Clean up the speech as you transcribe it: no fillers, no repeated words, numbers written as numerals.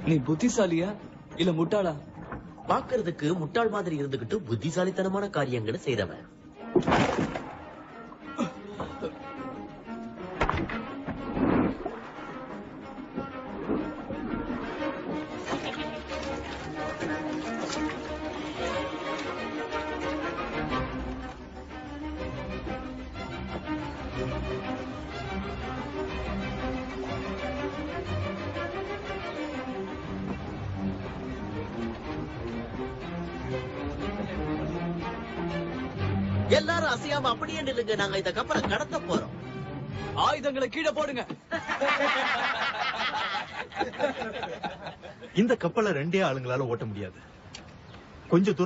நீ புத்திசாலியா இல்ல முட்டாளா? பாக்குறதுக்கு முட்டாள் மாதிரி இருந்துகிட்டு புத்திசாலித்தனமான காரியங்களை செய்தவன். எல்லாரும் அசையாம அப்படியே நில்லுங்க. நாங்க இந்த கப்பலை கடத்த போறோம். ஆயுதங்களை கீழே போடுங்க. இந்த கப்பலை 2 ஆளுங்களால ஓட்ட முடியாது. கொஞ்சம்